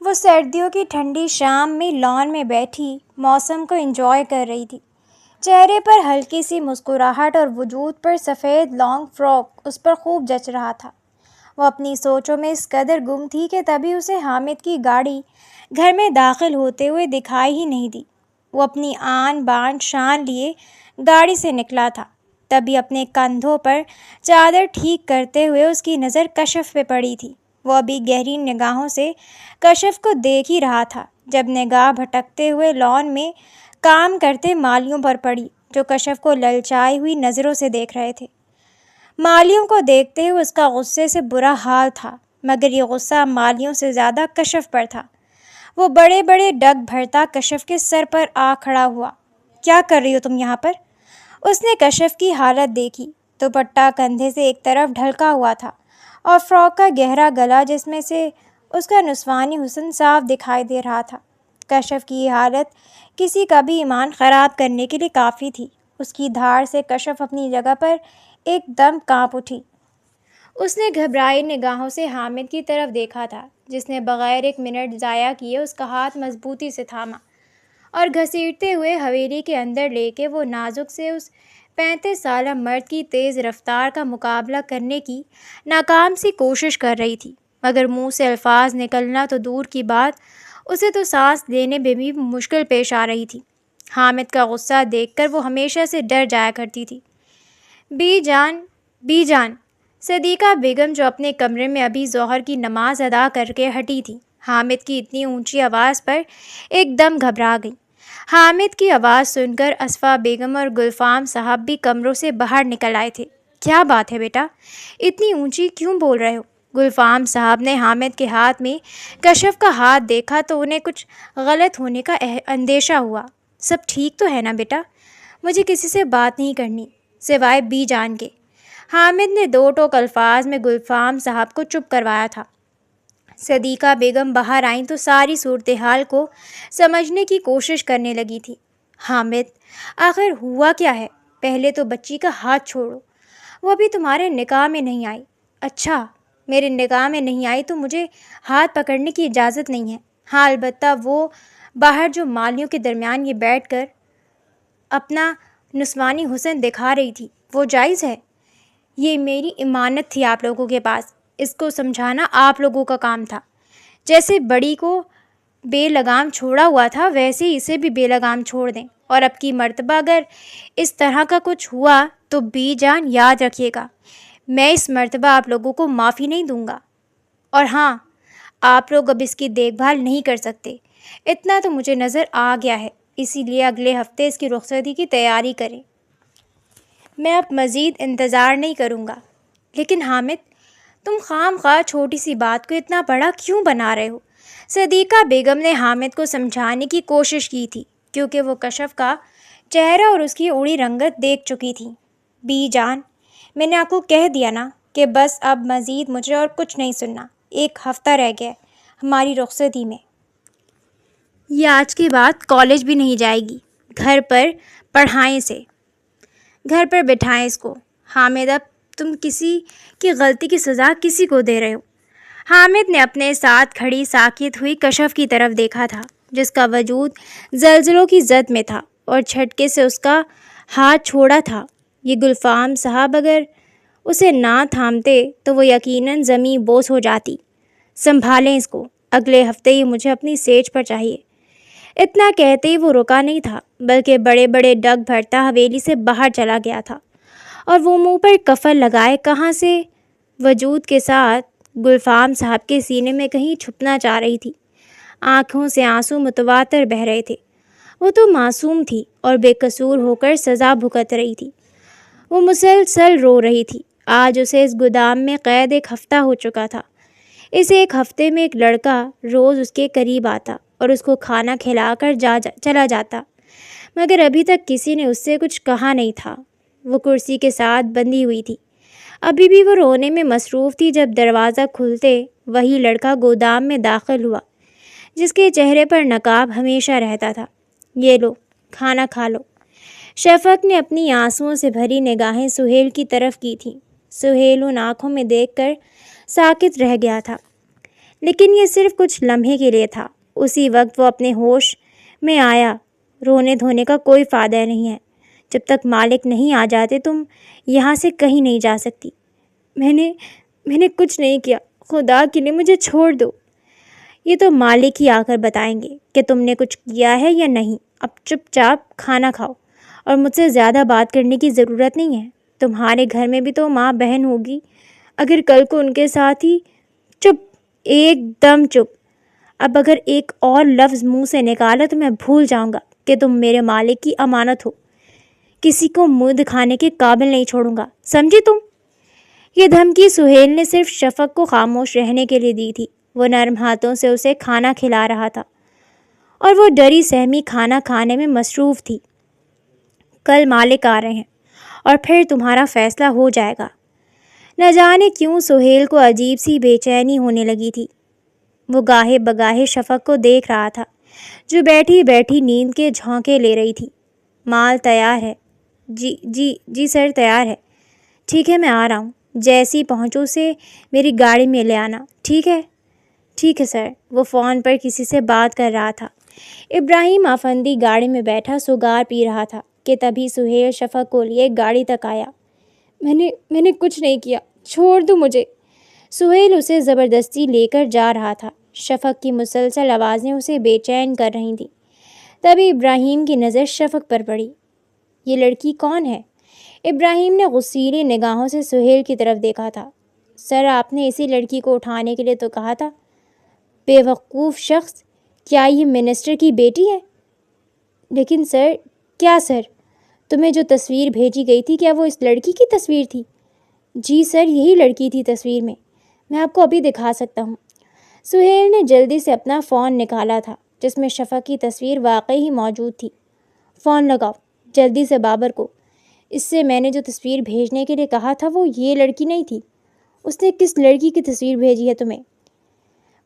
وہ سردیوں کی ٹھنڈی شام میں لان میں بیٹھی موسم کو انجوائے کر رہی تھی۔ چہرے پر ہلکی سی مسکراہٹ اور وجود پر سفید لانگ فراک اس پر خوب جچ رہا تھا۔ وہ اپنی سوچوں میں اس قدر گم تھی کہ تبھی اسے حامد کی گاڑی گھر میں داخل ہوتے ہوئے دکھائی ہی نہیں دی۔ وہ اپنی آن بان شان لیے گاڑی سے نکلا تھا، تبھی اپنے کندھوں پر چادر ٹھیک کرتے ہوئے اس کی نظر کشف پہ پڑی تھی۔ وہ ابھی گہری نگاہوں سے کشف کو دیکھ ہی رہا تھا جب نگاہ بھٹکتے ہوئے لان میں کام کرتے مالیوں پر پڑی، جو کشف کو للچائی ہوئی نظروں سے دیکھ رہے تھے۔ مالیوں کو دیکھتے ہوئے اس کا غصے سے برا حال تھا، مگر یہ غصہ مالیوں سے زیادہ کشف پر تھا۔ وہ بڑے بڑے ڈگ بھرتا کشف کے سر پر آ کھڑا ہوا۔ کیا کر رہی ہو تم یہاں پر؟ اس نے کشف کی حالت دیکھی۔ دوپٹہ کندھے سے ایک طرف ڈھلکا ہوا تھا اور فراک کا گہرا گلا جس میں سے اس کا نسوانی حسن صاف دکھائی دے رہا تھا۔ کشف کی یہ حالت کسی کا بھی ایمان خراب کرنے کے لیے کافی تھی۔ اس کی دھاڑ سے کشف اپنی جگہ پر ایک دم کانپ اٹھی۔ اس نے گھبرائی نگاہوں سے حامد کی طرف دیکھا تھا، جس نے بغیر ایک منٹ ضائع کیے اس کا ہاتھ مضبوطی سے تھاما اور گھسیٹتے ہوئے حویلی کے اندر لے کے وہ نازک سے اس 35 سالہ مرد کی تیز رفتار کا مقابلہ کرنے کی ناکام سی کوشش کر رہی تھی، مگر منہ سے الفاظ نکلنا تو دور کی بات، اسے تو سانس لینے میں بھی مشکل پیش آ رہی تھی۔ حامد کا غصہ دیکھ کر وہ ہمیشہ سے ڈر جایا کرتی تھی۔ بی جان، صدیقہ بیگم جو اپنے کمرے میں ابھی ظہر کی نماز ادا کر کے ہٹی تھی، حامد کی اتنی اونچی آواز پر ایک دم گھبرا گئی۔ حامد کی آواز سن کر اصفیہ بیگم اور گلفام صاحب بھی کمروں سے باہر نکل آئے تھے۔ کیا بات ہے بیٹا؟ اتنی اونچی کیوں بول رہے ہو؟ گلفام صاحب نے حامد کے ہاتھ میں کشف کا ہاتھ دیکھا تو انہیں کچھ غلط ہونے کا اندیشہ ہوا۔ سب ٹھیک تو ہے نا بیٹا؟ مجھے کسی سے بات نہیں کرنی سوائے بی جان کے۔ حامد نے دو ٹوک الفاظ میں گلفام صاحب کو چپ کروایا تھا۔ صدیقہ بیگم باہر آئیں تو ساری صورتحال کو سمجھنے کی کوشش کرنے لگی تھی۔ حامد، آخر ہوا کیا ہے؟ پہلے تو بچی کا ہاتھ چھوڑو، وہ ابھی تمہارے نکاح میں نہیں آئی۔ اچھا، میرے نکاح میں نہیں آئی تو مجھے ہاتھ پکڑنے کی اجازت نہیں ہے۔ ہاں، البتہ وہ باہر جو مالیوں کے درمیان یہ بیٹھ کر اپنا نسوانی حسن دکھا رہی تھی، وہ جائز ہے؟ یہ میری امانت تھی آپ لوگوں کے پاس، اس کو سمجھانا آپ لوگوں کا کام تھا۔ جیسے بڑی کو بے لگام چھوڑا ہوا تھا ویسے ہی اسے بھی بے لگام چھوڑ دیں، اور اب کی مرتبہ اگر اس طرح کا کچھ ہوا تو بی جان یاد رکھیے گا، میں اس مرتبہ آپ لوگوں کو معافی نہیں دوں گا۔ اور ہاں، آپ لوگ اب اس کی دیکھ بھال نہیں کر سکتے، اتنا تو مجھے نظر آ گیا ہے، اسی لیے اگلے ہفتے اس کی رخصتی کی تیاری کریں۔ میں اب مزید انتظار نہیں کروں گا۔ لیکن حامد، تم خام خواہ چھوٹی سی بات کو اتنا بڑا کیوں بنا رہے ہو؟ صدیقہ بیگم نے حامد کو سمجھانے کی کوشش کی تھی، کیونکہ وہ کشف کا چہرہ اور اس کی اڑی رنگت دیکھ چکی تھی۔ بی جان، میں نے آپ کو کہہ دیا نا کہ بس اب مزید مجھے اور کچھ نہیں سننا۔ 1 ہفتہ رہ گیا ہماری رخصتی میں۔ یہ آج کے بعد کالج بھی نہیں جائے گی، گھر پر پڑھائیں اسے، گھر پر بٹھائیں اس کو۔ حامد، اب تم کسی کی غلطی کی سزا کسی کو دے رہے ہو۔ حامد نے اپنے ساتھ کھڑی ساکت ہوئی کشف کی طرف دیکھا تھا، جس کا وجود زلزلوں کی زد میں تھا اور جھٹکے سے اس کا ہاتھ چھوڑا تھا۔ یہ گلفام صاحب اگر اسے نہ تھامتے تو وہ یقیناً زمین بوس ہو جاتی۔ سنبھالیں اس کو، اگلے ہفتے ہی مجھے اپنی سیج پر چاہیے۔ اتنا کہتے ہی وہ رکا نہیں تھا، بلکہ بڑے بڑے ڈگ بھرتا حویلی سے باہر چلا گیا تھا، اور وہ منہ پر کفن لگائے کہاں سے وجود کے ساتھ گلفام صاحب کے سینے میں کہیں چھپنا چاہ رہی تھی۔ آنکھوں سے آنسو متواتر بہہ رہے تھے۔ وہ تو معصوم تھی اور بے قصور ہو کر سزا بھگت رہی تھی۔ وہ مسلسل رو رہی تھی۔ آج اسے اس گودام میں قید 1 ہفتہ ہو چکا تھا۔ اس 1 ہفتے میں ایک لڑکا روز اس کے قریب آتا اور اس کو کھانا کھلا کر چلا جاتا، مگر ابھی تک کسی نے اس سے کچھ کہا نہیں تھا۔ وہ کرسی کے ساتھ بندھی ہوئی تھی، ابھی بھی وہ رونے میں مصروف تھی جب دروازہ کھلتے وہی لڑکا گودام میں داخل ہوا، جس کے چہرے پر نقاب ہمیشہ رہتا تھا۔ یہ لو، کھانا کھا لو۔ شفق نے اپنی آنسوؤں سے بھری نگاہیں سہیل کی طرف کی تھیں۔ سہیل ان آنکھوں میں دیکھ کر ساکت رہ گیا تھا، لیکن یہ صرف کچھ لمحے کے لیے تھا۔ اسی وقت وہ اپنے ہوش میں آیا، رونے دھونے کا کوئی فائدہ نہیں ہے، جب تک مالک نہیں آ جاتے تم یہاں سے کہیں نہیں جا سکتی۔ میں نے کچھ نہیں کیا، خدا کے لیے مجھے چھوڑ دو۔ یہ تو مالک ہی آ کر بتائیں گے کہ تم نے کچھ کیا ہے یا نہیں۔ اب چپ چاپ کھانا کھاؤ، اور مجھ سے زیادہ بات کرنے کی ضرورت نہیں ہے۔ تمہارے گھر میں بھی تو ماں بہن ہوگی، اگر کل کو ان کے ساتھ ہی… چپ، ایک دم چپ۔ اب اگر ایک اور لفظ منہ سے نکالا تو میں بھول جاؤں گا کہ تم میرے مالک کی امانت ہو۔ کسی کو منہ دکھانے کے قابل نہیں چھوڑوں گا، سمجھی تم؟ یہ دھمکی سہیل نے صرف شفق کو خاموش رہنے کے لیے دی تھی۔ وہ نرم ہاتھوں سے اسے کھانا کھلا رہا تھا اور وہ ڈری سہمی کھانا کھانے میں مصروف تھی۔ کل مالک آ رہے ہیں اور پھر تمہارا فیصلہ ہو جائے گا۔ نہ جانے کیوں سہیل کو عجیب سی بے چینی ہونے لگی تھی۔ وہ گاہے بگاہے شفق کو دیکھ رہا تھا، جو بیٹھی بیٹھی نیند کے جھونکے لے رہی تھی۔ مال تیار ہے؟ جی سر تیار ہے۔ ٹھیک ہے، میں آ رہا ہوں۔ جیسی پہنچوں سے میری گاڑی میں لے آنا، ٹھیک ہے؟ ٹھیک ہے سر۔ وہ فون پر کسی سے بات کر رہا تھا۔ ابراہیم افندی گاڑی میں بیٹھا سگار پی رہا تھا کہ تبھی سہیل شفق کو لیے گاڑی تک آیا۔ میں نے کچھ نہیں کیا، چھوڑ دو مجھے۔ سہیل اسے زبردستی لے کر جا رہا تھا۔ شفق کی مسلسل آوازیں اسے بے چین کر رہی تھیں۔ تبھی ابراہیم کی نظر شفق پر پڑی۔ یہ لڑکی کون ہے؟ ابراہیم نے غصیلی نگاہوں سے سہیل کی طرف دیکھا تھا۔ سر، آپ نے اسی لڑکی کو اٹھانے کے لیے تو کہا تھا۔ بے وقوف شخص، کیا یہ منسٹر کی بیٹی ہے؟ لیکن سر… کیا سر؟ تمہیں جو تصویر بھیجی گئی تھی، کیا وہ اس لڑکی کی تصویر تھی؟ جی سر، یہی لڑکی تھی تصویر میں آپ کو ابھی دکھا سکتا ہوں۔ سہیل نے جلدی سے اپنا فون نکالا تھا، جس میں شفق کی تصویر واقعی ہی موجود تھی۔ فون لگاؤ جلدی سے بابر کو۔ اس سے میں نے جو تصویر بھیجنے کے لیے کہا تھا وہ یہ لڑکی نہیں تھی۔ اس نے کس لڑکی کی تصویر بھیجی ہے تمہیں؟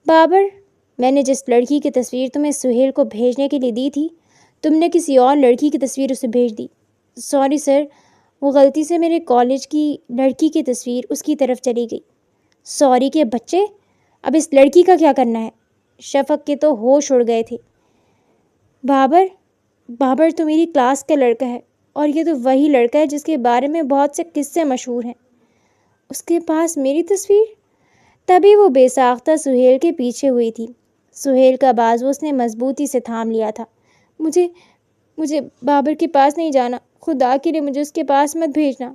بابر، میں نے جس لڑکی کی تصویر تمہیں سہیل کو بھیجنے کے لیے دی تھی، تم نے کسی اور لڑکی کی تصویر اسے بھیج دی۔ سوری سر، وہ غلطی سے میرے کالج کی لڑکی کی تصویر اس کی طرف چلی گئی۔ سوری کے بچے، اب اس لڑکی کا کیا کرنا ہے؟ شفق کے تو ہوش اڑ گئے تھے۔ بابر تو میری کلاس کا لڑکا ہے، اور یہ تو وہی لڑکا ہے جس کے بارے میں بہت سے قصے مشہور ہیں۔ اس کے پاس میری تصویر؟ تبھی وہ بے ساختہ سہیل کے پیچھے ہوئی تھی۔ سہیل کا بازو اس نے مضبوطی سے تھام لیا تھا۔ مجھے بابر کے پاس نہیں جانا، خدا کے لیے مجھے اس کے پاس مت بھیجنا۔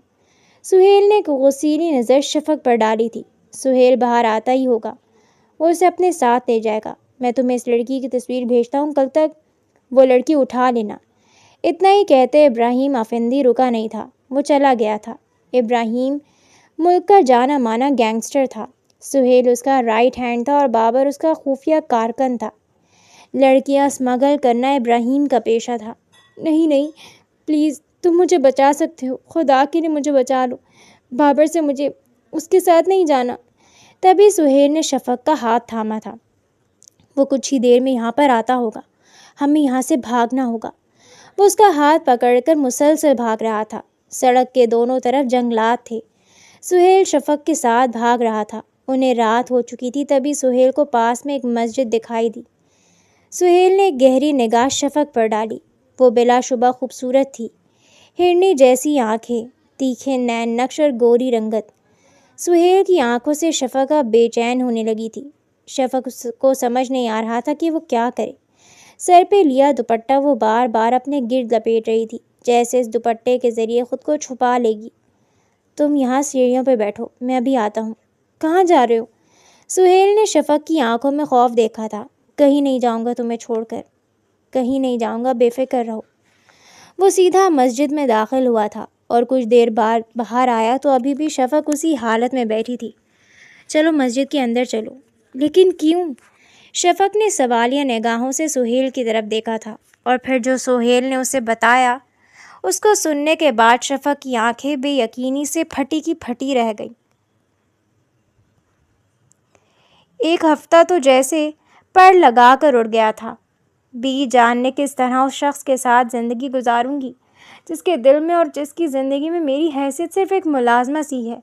سہیل نے ایک غصیلی نظر شفق پر ڈالی تھی۔ سہیل باہر آتا ہی ہوگا، وہ اسے اپنے ساتھ لے جائے گا۔ میں تمہیں اس لڑکی کی تصویر بھیجتا ہوں، کل تک وہ لڑکی اٹھا لینا۔ اتنا ہی کہتے ابراہیم افندی رکا نہیں تھا، وہ چلا گیا تھا۔ ابراہیم ملک کا جانا مانا گینگسٹر تھا۔ سہیل اس کا رائٹ ہینڈ تھا اور بابر اس کا خفیہ کارکن تھا۔ لڑکیاں اسمگل کرنا ابراہیم کا پیشہ تھا۔ نہیں، پلیز تم مجھے بچا سکتے ہو، خدا کے لیے مجھے بچا لو۔ بابر سے مجھے اس کے ساتھ نہیں جانا۔ تبھی سہیل نے شفق کا ہاتھ تھاما تھا۔ وہ کچھ ہی دیر میں یہاں پر آتا ہوگا، ہمیں یہاں سے بھاگنا ہوگا۔ وہ اس کا ہاتھ پکڑ کر مسلسل بھاگ رہا تھا۔ سڑک کے دونوں طرف جنگلات تھے۔ سہیل شفق کے ساتھ بھاگ رہا تھا۔ انہیں رات ہو چکی تھی۔ تبھی سہیل کو پاس میں ایک مسجد دکھائی دی۔ سہیل نے ایک گہری نگاہ شفق پر ڈالی۔ وہ بلا شبہ خوبصورت تھی، ہرنی جیسی آنکھیں، تیکھے نین نقش اور گوری رنگت۔ سہیل کی آنکھوں سے شفق اب بے چین ہونے لگی تھی۔ شفق کو سمجھ نہیں آ رہا تھا کہ وہ کیا کرے۔ سر پہ لیا دوپٹہ وہ بار بار اپنے گرد لپیٹ رہی تھی، جیسے اس دوپٹے کے ذریعے خود کو چھپا لے گی۔ تم یہاں سیڑھیوں پہ بیٹھو، میں ابھی آتا ہوں۔ کہاں جا رہے ہو؟ سہیل نے شفق کی آنکھوں میں خوف دیکھا تھا۔ کہیں نہیں جاؤں گا تمہیں چھوڑ کر، کہیں نہیں جاؤں گا، بے فکر رہو۔ وہ سیدھا مسجد میں داخل ہوا تھا اور کچھ دیر بعد باہر آیا تو ابھی بھی شفق اسی حالت میں بیٹھی تھی۔ چلو مسجد کے اندر چلو۔ لیکن کیوں؟ شفق نے سوالیہ نگاہوں سے سہیل کی طرف دیکھا تھا، اور پھر جو سہیل نے اسے بتایا اس کو سننے کے بعد شفق کی آنکھیں بے یقینی سے پھٹی کی پھٹی رہ گئیں۔ ایک ہفتہ تو جیسے پر لگا کر اڑ گیا تھا۔ بی جان نے کس طرح اس شخص کے ساتھ زندگی گزاروں گی جس کے دل میں اور جس کی زندگی میں میری حیثیت صرف ایک ملازمہ سی ہے۔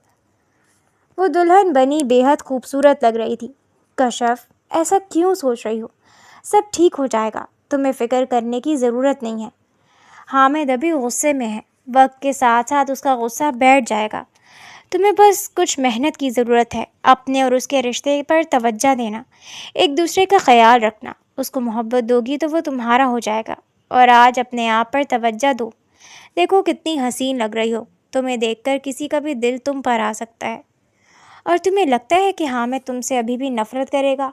وہ دلہن بنی بے حد خوبصورت لگ رہی تھی۔ کشف ایسا کیوں سوچ رہی ہو؟ سب ٹھیک ہو جائے گا، تمہیں فکر کرنے کی ضرورت نہیں ہے۔ حامد ابھی غصے میں ہے، وقت کے ساتھ ساتھ اس کا غصہ بیٹھ جائے گا۔ تمہیں بس کچھ محنت کی ضرورت ہے، اپنے اور اس کے رشتے پر توجہ دینا، ایک دوسرے کا خیال رکھنا۔ اس کو محبت دوگی تو وہ تمہارا ہو جائے گا، اور آج اپنے آپ پر توجہ دو۔ دیکھو کتنی حسین لگ رہی ہو، تمہیں دیکھ کر کسی کا بھی دل تم پر آ سکتا ہے۔ اور تمہیں لگتا ہے کہ حامد تم سے ابھی بھی نفرت کرے گا؟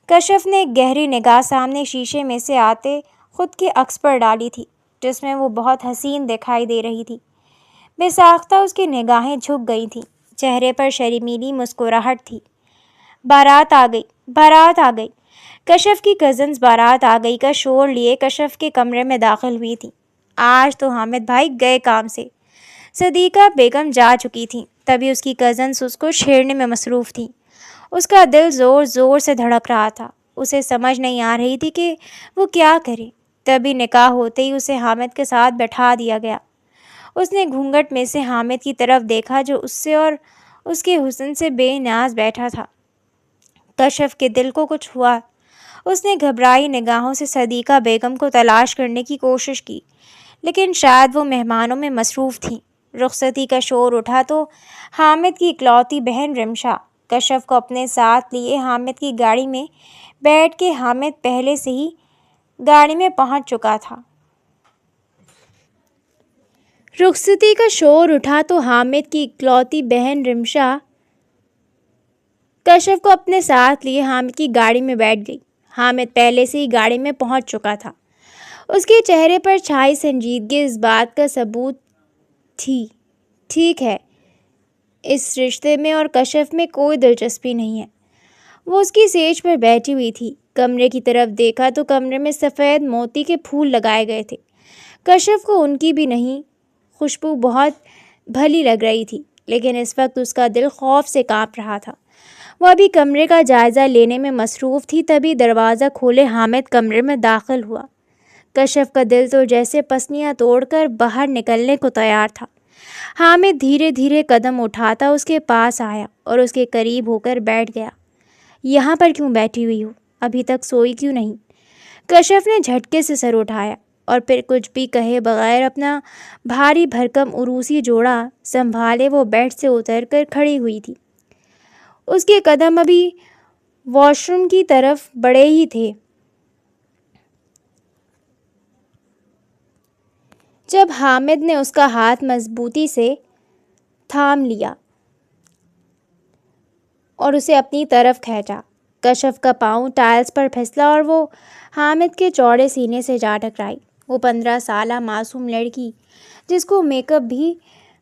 کشف نے ایک گہری نگاہ سامنے شیشے میں سے آتے خود کے عکس پر ڈالی تھی، جس میں وہ بہت حسین دکھائی دے رہی تھی۔ بے ساختہ اس کی نگاہیں جھک گئی تھیں، چہرے پر شرمیلی مسکراہٹ تھی۔ بارات آ گئی، بارات آ گئی۔ کشف کی کزنز بارات آ گئی کا شور لیے کشف کے کمرے میں داخل ہوئی تھیں۔ آج تو حامد بھائی گئے کام سے۔ صدیقہ بیگم جا چکی تھیں، تبھی اس کی کزنز اس کو چھیڑنے میں مصروف تھیں۔ اس کا دل زور زور سے دھڑک رہا تھا، اسے سمجھ نہیں آ رہی تھی کہ وہ کیا کرے۔ تبھی نکاح ہوتے ہی اسے حامد کے ساتھ بٹھا دیا گیا۔ اس نے گھونگھٹ میں سے حامد کی طرف دیکھا جو اس سے اور اس کے حسن سے بے نیاز بیٹھا تھا۔ کشف کے دل کو کچھ ہوا۔ اس نے گھبرائی نگاہوں سے صدیقہ بیگم کو تلاش کرنے کی کوشش کی، لیکن شاید وہ مہمانوں میں مصروف تھیں۔ رخصتی کا شور اٹھا تو حامد کی اکلوتی بہن رمشا کشف کو اپنے ساتھ لیے حامد کی گاڑی میں بیٹھ کے حامد پہلے سے ہی گاڑی میں پہنچ چکا تھا۔ رخصتی کا شور اٹھا تو حامد کی اکلوتی بہن رمشا کشف کو اپنے ساتھ لیے حامد کی گاڑی میں بیٹھ گئی۔ حامد پہلے سے ہی گاڑی میں پہنچ چکا تھا۔ اس کے چہرے پر چھائی سنجیدگی اس بات کا ثبوت تھی، ٹھیک ہے، اس رشتے میں اور کشف میں کوئی دلچسپی نہیں ہے۔ وہ اس کی سیج پر بیٹھی ہوئی تھی۔ کمرے کی طرف دیکھا تو کمرے میں سفید موتی کے پھول لگائے گئے تھے۔ کشف کو ان کی بھی نہیں خوشبو بہت بھلی لگ رہی تھی، لیکن اس وقت اس کا دل خوف سے کانپ رہا تھا۔ وہ ابھی کمرے کا جائزہ لینے میں مصروف تھی، تبھی دروازہ کھولے حامد کمرے میں داخل ہوا۔ کشف کا دل تو جیسے پسلیاں توڑ کر باہر نکلنے کو تیار تھا۔ حامد دھیرے دھیرے قدم اٹھاتا اس کے پاس آیا اور اس کے قریب ہو کر بیٹھ گیا۔ یہاں پر کیوں بیٹھی ہوئی ہو؟ ابھی تک سوئی کیوں نہیں؟ کشف نے جھٹکے سے سر اٹھایا اور پھر کچھ بھی کہے بغیر اپنا بھاری بھرکم عروسی جوڑا سنبھالے وہ بیڈ سے اتر کر کھڑی ہوئی تھی۔ اس کے قدم ابھی واش روم کی طرف بڑھے ہی تھے جب حامد نے اس کا ہاتھ مضبوطی سے تھام لیا اور اسے اپنی طرف کھینچا۔ کشف کا پاؤں ٹائلز پر پھسلا اور وہ حامد کے چوڑے سینے سے جا ٹکرائی۔ وہ 15 سالہ معصوم لڑکی جس کو میک اپ بھی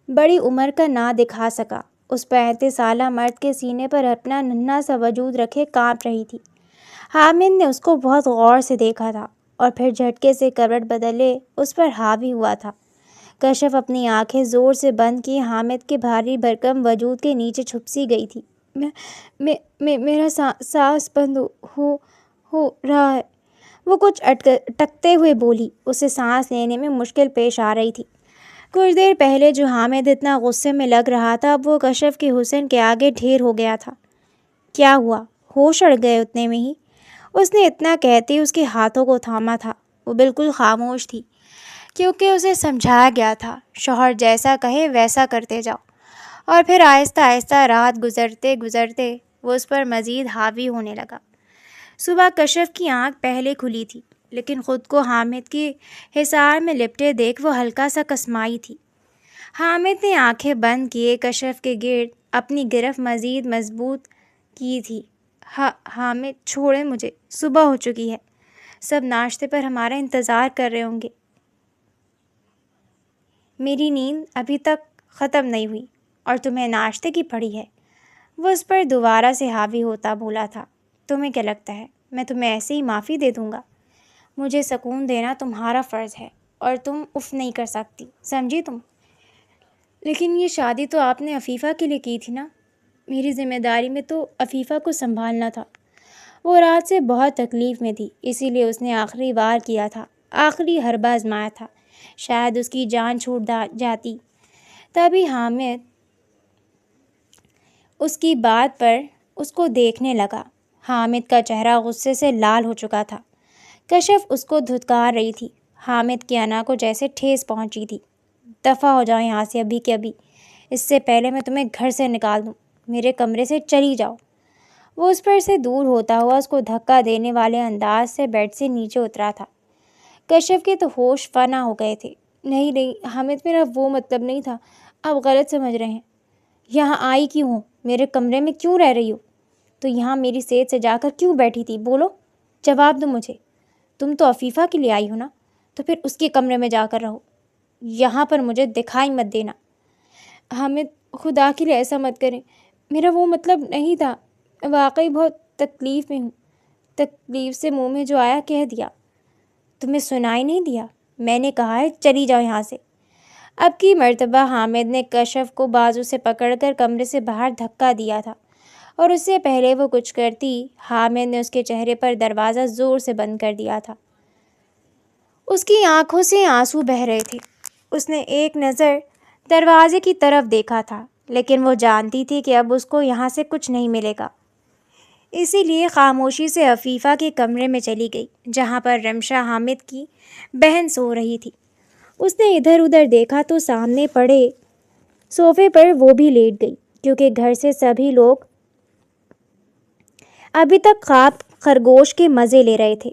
بڑی عمر کا نہ دکھا سکا، اس 35 سالہ مرد کے سینے پر اپنا ننھا سا وجود رکھے کانپ رہی تھی۔ حامد نے اس کو بہت غور سے دیکھا تھا اور پھر جھٹکے سے کروٹ بدلے اس پر حاوی ہوا تھا۔ کشف اپنی آنکھیں زور سے بند کیے حامد کے بھاری بھرکم وجود کے نیچے چھپ سی گئی تھی۔ میرا سانس بند ہو رہا ہے، وہ کچھ اٹکتے ہوئے بولی۔ اسے سانس لینے میں مشکل پیش آ رہی تھی۔ کچھ دیر پہلے جو حامد اتنا غصے میں لگ رہا تھا، اب وہ کشف کے حسن کے آگے ڈھیر ہو گیا تھا۔ کیا ہوا؟ ہوش اڑ گئے اتنے میں ہی؟ اس نے اتنا کہتے ہی اس کے ہاتھوں کو تھاما تھا۔ وہ بالکل خاموش تھی، کیونکہ اسے سمجھایا گیا تھا شوہر جیسا کہے ویسا کرتے جاؤ۔ اور پھر آہستہ آہستہ رات گزرتے گزرتے وہ اس پر مزید حاوی ہونے لگا۔ صبح کشف کی آنکھ پہلے کھلی تھی، لیکن خود کو حامد کے حصار میں لپٹے دیکھ وہ ہلکا سا کسمائی تھی۔ حامد نے آنکھیں بند کیے کشف کے گرد اپنی گرفت مزید مضبوط کی تھی۔ حامد چھوڑے مجھے، صبح ہو چکی ہے، سب ناشتے پر ہمارا انتظار کر رہے ہوں گے۔ میری نیند ابھی تک ختم نہیں ہوئی اور تمہیں ناشتے کی پڑی ہے۔ وہ اس پر دوبارہ سے حاوی ہوتا بولا تھا۔ تمہیں کیا لگتا ہے میں تمہیں ایسے ہی معافی دے دوں گا؟ مجھے سکون دینا تمہارا فرض ہے اور تم اف نہیں کر سکتی، سمجھی تم؟ لیکن یہ شادی تو آپ نے عفیفہ کے لیے کی تھی نا؟ میری ذمہ داری میں تو عفیفہ کو سنبھالنا تھا۔ وہ رات سے بہت تکلیف میں تھی، اسی لیے اس نے آخری وار کیا تھا، آخری حربہ آزمایا تھا۔ شاید اس کی جان چھوٹ جاتی۔ تبھی حامد اس کی بات پر اس کو دیکھنے لگا۔ حامد کا چہرہ غصے سے لال ہو چکا تھا۔ کشف اس کو دھتکار رہی تھی۔ حامد کی انا کو جیسے ٹھیس پہنچی تھی۔ دفع ہو جاؤ یہاں سے ابھی کے ابھی، اس سے پہلے میں تمہیں گھر سے نکال دوں۔ میرے کمرے سے چلی جاؤ۔ وہ اس پر سے دور ہوتا ہوا اس کو دھکا دینے والے انداز سے بیڈ سے نیچے اترا تھا۔ کشف کے تو ہوش فنا ہو گئے تھے۔ نہیں نہیں حامد، میرا وہ مطلب نہیں تھا، آپ غلط سمجھ رہے ہیں۔ یہاں آئی کیوں ہو؟ میرے کمرے میں کیوں رہ رہی ہو؟ تو یہاں میری سیٹ سے جا کر کیوں بیٹھی تھی؟ بولو، جواب دو مجھے۔ تم تو عفیفہ کے لیے آئی ہو نا، تو پھر اس کے کمرے میں جا کر رہو، یہاں پر مجھے دکھائی مت دینا۔ حامد، خدا کے لیے ایسا مت کریں، میرا وہ مطلب نہیں تھا، واقعی بہت تکلیف میں ہوں۔ تکلیف سے منہ میں جو آیا کہہ دیا۔ تمہیں سنائی نہیں دیا؟ میں نے کہا ہے چلی جاؤ یہاں سے۔ اب کی مرتبہ حامد نے کشف کو بازو سے پکڑ کر کمرے سے باہر دھکا دیا تھا، اور اس سے پہلے وہ کچھ کرتی حامد نے اس کے چہرے پر دروازہ زور سے بند کر دیا تھا۔ اس کی آنکھوں سے آنسو بہہ رہے تھے۔ اس نے ایک نظر دروازے کی طرف دیکھا تھا، لیکن وہ جانتی تھی کہ اب اس کو یہاں سے کچھ نہیں ملے گا، اسی لیے خاموشی سے عفیفہ کے کمرے میں چلی گئی، جہاں پر رمشا حامد کی بہن سو رہی تھی۔ اس نے ادھر ادھر دیکھا تو سامنے پڑے صوفے پر وہ بھی لیٹ گئی، کیونکہ گھر سے سبھی لوگ ابھی تک خواب خرگوش کے مزے لے رہے تھے۔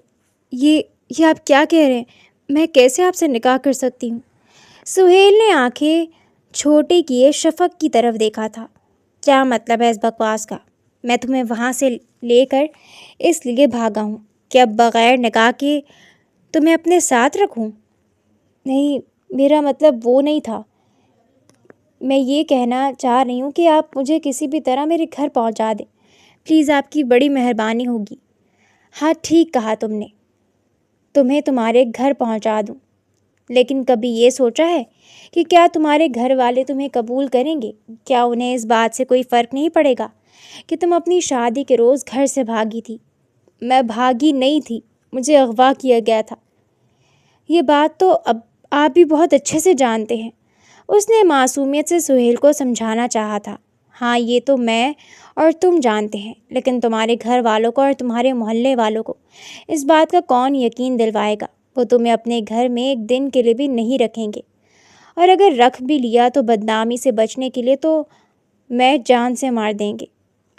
یہ آپ کیا کہہ رہے ہیں؟ میں کیسے آپ سے نکاح کر سکتی ہوں؟ سہیل نے آنکھیں چھوٹی کیے شفق کی طرف دیکھا تھا۔ کیا مطلب ہے اس بکواس کا؟ میں تمہیں وہاں سے لے کر اس لیے بھاگا ہوں کہ اب بغیر نکاح کے تمہیں اپنے ساتھ رکھوں؟ نہیں، میرا مطلب وہ نہیں تھا۔ میں یہ کہنا چاہ رہی ہوں کہ آپ مجھے کسی بھی طرح میرے گھر پہنچا دیں، پلیز، آپ کی بڑی مہربانی ہوگی۔ ہاں ٹھیک کہا تم نے، تمہیں تمہارے گھر پہنچا دوں، لیکن کبھی یہ سوچا ہے کہ کیا تمہارے گھر والے تمہیں قبول کریں گے؟ کیا انہیں اس بات سے کوئی فرق نہیں پڑے گا کہ تم اپنی شادی کے روز گھر سے بھاگی تھی؟ میں بھاگی نہیں تھی، مجھے اغوا کیا گیا تھا۔ یہ بات تو اب آپ بھی بہت اچھے سے جانتے ہیں۔ اس نے معصومیت سے سہیل کو سمجھانا چاہا تھا۔ ہاں یہ تو میں اور تم جانتے ہیں، لیکن تمہارے گھر والوں کو اور تمہارے محلے والوں کو اس بات کا کون یقین دلوائے گا؟ وہ تمہیں اپنے گھر میں ایک دن کے لیے بھی نہیں رکھیں گے، اور اگر رکھ بھی لیا تو بدنامی سے بچنے کے لیے تو میں جان سے مار دیں گے۔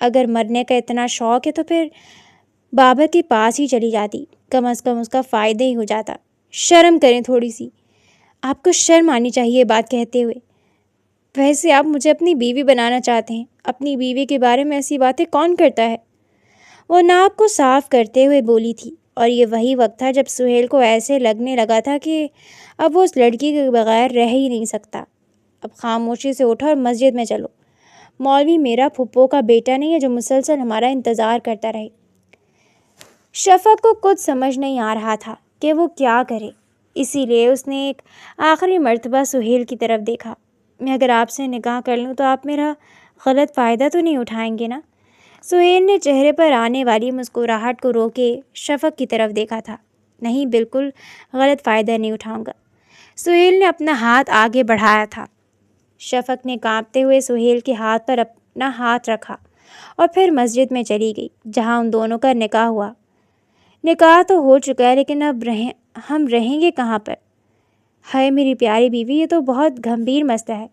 اگر مرنے کا اتنا شوق ہے تو پھر بابا کے پاس ہی چلی جاتی، کم از کم اس کا فائدہ ہی ہو جاتا۔ شرم کریں تھوڑی سی، آپ کو شرم آنی چاہیے بات کہتے ہوئے۔ ویسے آپ مجھے اپنی بیوی بنانا چاہتے ہیں، اپنی بیوی کے بارے میں ایسی باتیں کون کرتا ہے؟ وہ ناک کو صاف کرتے ہوئے بولی تھی، اور یہ وہی وقت تھا جب سہیل کو ایسے لگنے لگا تھا کہ اب وہ اس لڑکی کے بغیر رہ ہی نہیں سکتا۔ اب خاموشی سے اٹھا اور مسجد میں چلو، مولوی میرا پھپھو کا بیٹا نہیں ہے جو مسلسل ہمارا انتظار کرتا رہے۔ شفق کو کچھ سمجھ نہیں آ رہا تھا کہ وہ کیا کرے، اسی لیے اس نے ایک آخری مرتبہ سہیل کی طرف دیکھا۔ میں اگر آپ سے نکاح کر لوں تو آپ میرا غلط فائدہ تو نہیں اٹھائیں گے نا؟ سہیل نے چہرے پر آنے والی مسکراہٹ کو روکے شفق کی طرف دیکھا تھا۔ نہیں، بالکل غلط فائدہ نہیں اٹھاؤں گا۔ سہیل نے اپنا ہاتھ آگے بڑھایا تھا۔ شفق نے کانپتے ہوئے سہیل کے ہاتھ پر اپنا ہاتھ رکھا اور پھر مسجد میں چلی گئی، جہاں ان دونوں کا نکاح ہوا۔ نکاح تو ہو چکا ہے، لیکن اب ہم رہیں گے کہاں پر؟ ہائے میری پیاری بیوی، یہ تو بہت گھمبیر مسئلہ ہے،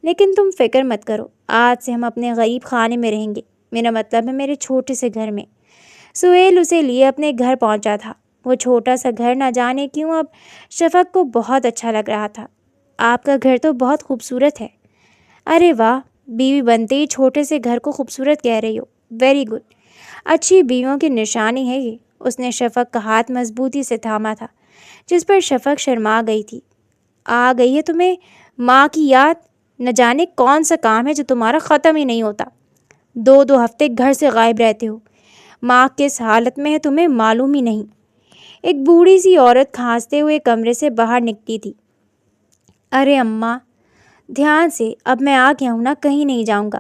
لیکن تم فکر مت کرو، آج سے ہم اپنے غریب خانے میں رہیں گے، میرا مطلب ہے میرے چھوٹے سے گھر میں۔ سہیل اسے لیے اپنے گھر پہنچا تھا۔ وہ چھوٹا سا گھر نہ جانے کیوں اب شفق کو بہت اچھا لگ رہا تھا۔ آپ کا گھر تو بہت خوبصورت ہے۔ ارے واہ، بیوی بنتے ہی چھوٹے سے گھر کو خوبصورت کہہ رہی ہو، ویری گڈ، اچھی بیویوں کی نشانی ہے یہ۔ اس نے شفق کا ہاتھ مضبوطی سے تھاما تھا، جس پر شفق شرما گئی تھی۔ آ گئی ہے تمہیں ماں کی یاد؟ نہ جانے کون سا کام ہے جو تمہارا ختم ہی نہیں ہوتا، 2 ہفتے گھر سے غائب رہتے ہو۔ ماں کس حالت میں ہے تمہیں معلوم ہی نہیں۔ ایک بوڑھی سی عورت کھانستے ہوئے کمرے سے باہر نکلی تھی۔ ارے اماں، دھیان سے، اب میں آ گیا ہوں نا، کہیں نہیں جاؤں گا۔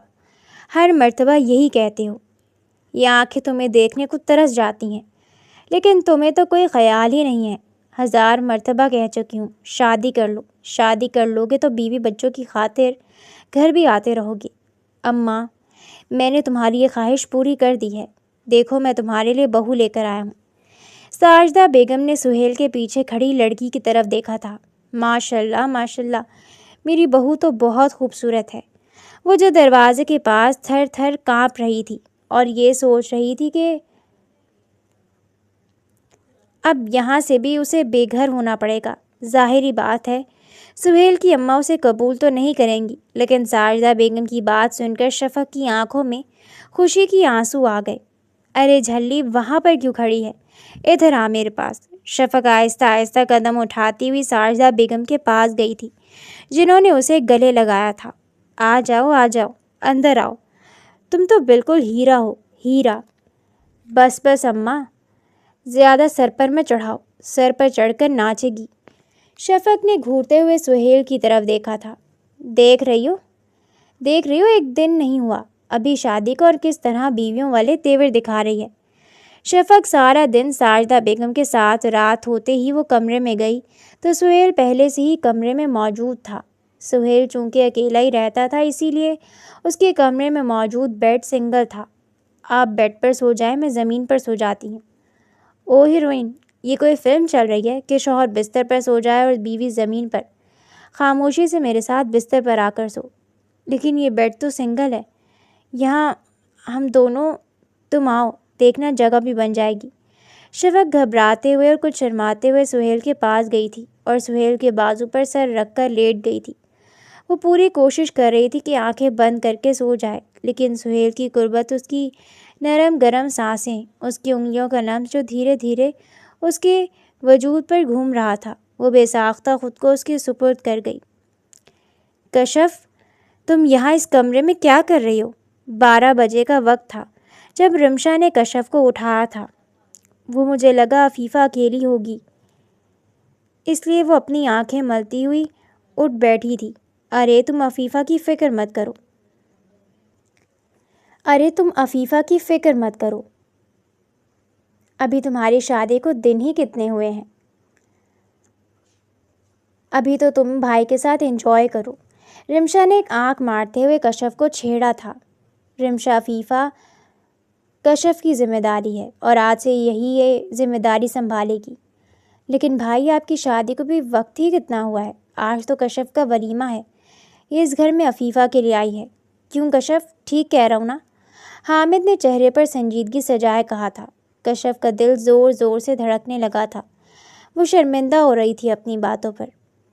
ہر مرتبہ یہی کہتے ہو، یہ آنکھیں تمہیں دیکھنے کو ترس جاتی ہیں، لیکن تمہیں تو کوئی خیال ہی نہیں ہے۔ 1000 مرتبہ کہہ چکی ہوں، شادی کر لو، شادی کر لو گے تو بیوی بچوں کی خاطر گھر بھی آتے رہو گے۔ اماں، میں نے تمہاری یہ خواہش پوری کر دی ہے، دیکھو میں تمہارے لیے بہو لے کر آیا ہوں۔ ساجدہ بیگم نے سہیل کے پیچھے کھڑی لڑکی کی طرف دیکھا تھا۔ ماشاء اللہ ماشاء اللہ، میری بہو تو بہت خوبصورت ہے۔ وہ جو دروازے کے پاس تھر تھر کانپ رہی تھی اور یہ سوچ رہی تھی کہ اب یہاں سے بھی اسے بے گھر ہونا پڑے گا۔ ظاہری بات ہے سہیل کی اماں اسے قبول تو نہیں کریں گی، لیکن ساجدہ بیگم کی بات سن کر شفق کی آنکھوں میں خوشی کی آنسو آ گئے۔ ارے جھلی، وہاں پر کیوں کھڑی ہے؟ ادھر آ میرے پاس۔ شفق آہستہ آہستہ قدم اٹھاتی ہوئی ساجدہ بیگم کے پاس گئی تھی، جنہوں نے اسے گلے لگایا تھا۔ آ جاؤ، اندر آؤ، تم تو بالکل ہیرا ہو، ہیرا۔ بس اماں، زیادہ سر پر میں چڑھاؤ، سر پر چڑھ کر ناچے گی۔ شفق نے گھورتے ہوئے سہیل کی طرف دیکھا تھا۔ دیکھ رہی ہو ایک دن نہیں ہوا ابھی شادی کو اور کس طرح بیویوں والے تیور دکھا رہی ہے۔ شفق سارا دن ساجدہ بیگم کے ساتھ، رات ہوتے ہی وہ کمرے میں گئی تو سہیل پہلے سے ہی کمرے میں موجود تھا۔ سہیل چونکہ اکیلا ہی رہتا تھا، اسی لیے اس کے کمرے میں موجود بیڈ سنگل تھا۔ آپ بیڈ پر سو جائیں، میں زمین پر سو جاتی ہوں۔ او ہیروئن، یہ کوئی فلم چل رہی ہے کہ شوہر بستر پر سو جائے اور بیوی زمین پر؟ خاموشی سے میرے ساتھ بستر پر آ کر سو۔ لیکن یہ بیڈ تو سنگل ہے، یہاں ہم دونوں، تم آؤ، دیکھنا جگہ بھی بن جائے گی۔ شفق گھبراتے ہوئے اور کچھ شرماتے ہوئے سہیل کے پاس گئی تھی اور سہیل کے بازو پر سر رکھ کر لیٹ گئی تھی۔ وہ پوری کوشش کر رہی تھی کہ آنکھیں بند کر کے سو جائے، لیکن سہیل کی قربت، اس کی نرم گرم سانسیں، اس کی انگلیوں کا لمس جو دھیرے دھیرے اس کے وجود پر گھوم رہا تھا، وہ بے ساختہ خود کو اس کے سپرد کر گئی۔ کشف، تم یہاں اس کمرے میں کیا کر رہی ہو؟ 12 بجے کا وقت تھا جب رمشا نے کشف کو اٹھایا تھا۔ وہ مجھے لگا عفیفہ اکیلی ہوگی، اس لیے وہ اپنی آنکھیں ملتی ہوئی اٹھ بیٹھی تھی۔ ارے تم عفیفہ کی فکر مت کرو، ابھی تمہاری شادی کو دن ہی کتنے ہوئے ہیں، ابھی تو تم بھائی کے ساتھ انجوائے کرو۔ رمشا نے ایک آنکھ مارتے ہوئے کشف کو چھیڑا تھا۔ رمشا، عفیفہ کشف کی ذمہ داری ہے اور آج سے یہی یہ ذمہ داری سنبھالے گی۔ لیکن بھائی، آپ کی شادی کو بھی وقت ہی کتنا ہوا ہے؟ آج تو کشف کا ولیمہ ہے، یہ اس گھر میں عفیفہ کے لیے آئی ہے۔ کیوں کشف، ٹھیک کہہ رہا ہوں نا؟ حامد نے چہرے پر سنجیدگی سجائے کہا تھا۔ کشف کا دل زور زور سے دھڑکنے لگا تھا۔ وہ شرمندہ ہو رہی تھی اپنی باتوں پر۔